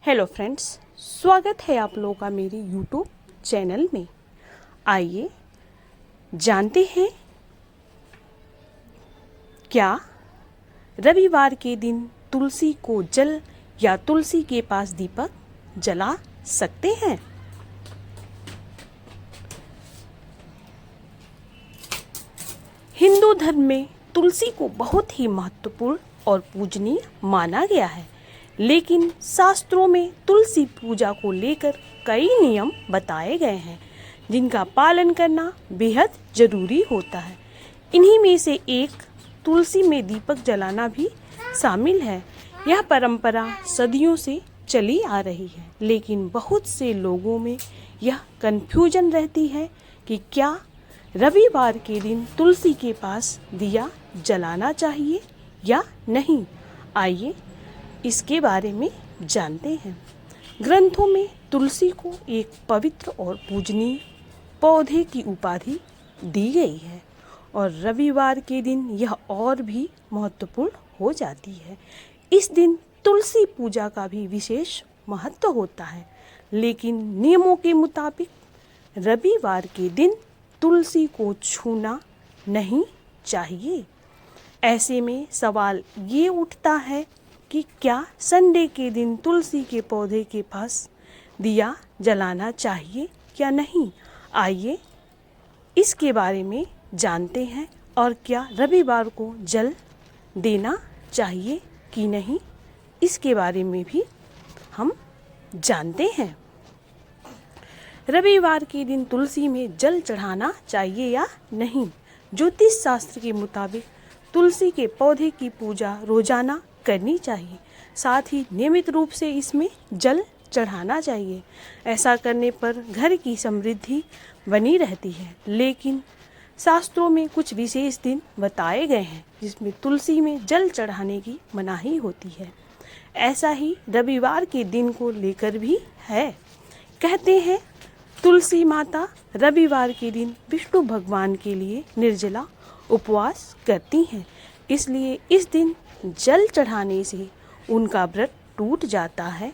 Hello friends, स्वागत है आप लोगों का मेरे यूट्यूब चैनल में। आइए जानते हैं क्या रविवार के दिन तुलसी को जल या तुलसी के पास दीपक जला सकते हैं। हिंदू धर्म में तुलसी को बहुत ही महत्वपूर्ण और पूजनीय माना गया है, लेकिन शास्त्रों में तुलसी पूजा को लेकर कई नियम बताए गए हैं जिनका पालन करना बेहद जरूरी होता है। इन्हीं में से एक तुलसी में दीपक जलाना भी शामिल है। यह परंपरा सदियों से चली आ रही है, लेकिन बहुत से लोगों में यह कन्फ्यूजन रहती है कि क्या रविवार के दिन तुलसी के पास दिया जलाना चाहिए या नहीं। आइए इसके बारे में जानते हैं। ग्रंथों में तुलसी को एक पवित्र और पूजनीय पौधे की उपाधि दी गई है और रविवार के दिन यह और भी महत्वपूर्ण हो जाती है। इस दिन तुलसी पूजा का भी विशेष महत्व होता है, लेकिन नियमों के मुताबिक रविवार के दिन तुलसी को छूना नहीं चाहिए। ऐसे में सवाल ये उठता है कि क्या संडे के दिन तुलसी के पौधे के पास दिया जलाना चाहिए या नहीं। आइए इसके बारे में जानते हैं और क्या रविवार को जल देना चाहिए कि नहीं, इसके बारे में भी हम जानते हैं। रविवार के दिन तुलसी में जल चढ़ाना चाहिए या नहीं। ज्योतिष शास्त्र के मुताबिक तुलसी के पौधे की पूजा रोजाना करनी चाहिए, साथ ही नियमित रूप से इसमें जल चढ़ाना चाहिए। ऐसा करने पर घर की समृद्धि बनी रहती है, लेकिन शास्त्रों में कुछ विशेष दिन बताए गए हैं जिसमें तुलसी में जल चढ़ाने की मनाही होती है। ऐसा ही रविवार के दिन को लेकर भी है। कहते हैं तुलसी माता रविवार के दिन विष्णु भगवान के लिए निर्जला उपवास करती हैं, इसलिए इस दिन जल चढ़ाने से उनका व्रत टूट जाता है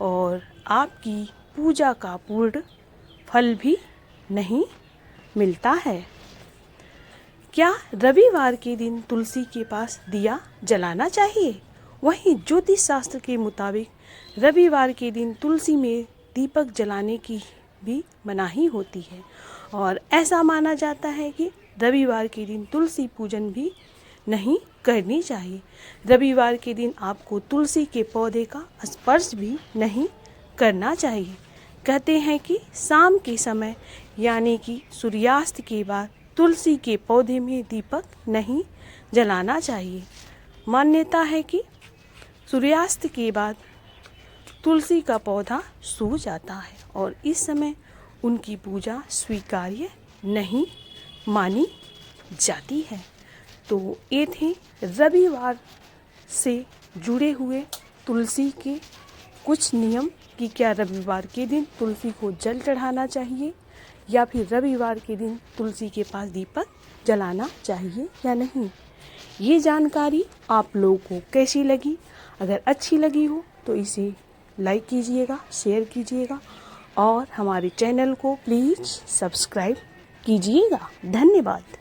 और आपकी पूजा का पूर्ण फल भी नहीं मिलता है। क्या रविवार के दिन तुलसी के पास दिया जलाना चाहिए। वहीं ज्योतिष शास्त्र के मुताबिक रविवार के दिन तुलसी में दीपक जलाने की भी मनाही होती है और ऐसा माना जाता है कि रविवार के दिन तुलसी पूजन भी नहीं करनी चाहिए। रविवार के दिन आपको तुलसी के पौधे का स्पर्श भी नहीं करना चाहिए। कहते हैं कि शाम के समय यानी कि सूर्यास्त के बाद तुलसी के पौधे में दीपक नहीं जलाना चाहिए। मान्यता है कि सूर्यास्त के बाद तुलसी का पौधा सूख जाता है और इस समय उनकी पूजा स्वीकार्य नहीं मानी जाती है। तो ये थे रविवार से जुड़े हुए तुलसी के कुछ नियम कि क्या रविवार के दिन तुलसी को जल चढ़ाना चाहिए या फिर रविवार के दिन तुलसी के पास दीपक जलाना चाहिए या नहीं। ये जानकारी आप लोगों को कैसी लगी। अगर अच्छी लगी हो तो इसे लाइक कीजिएगा, शेयर कीजिएगा और हमारे चैनल को प्लीज़ सब्सक्राइब कीजिएगा। धन्यवाद।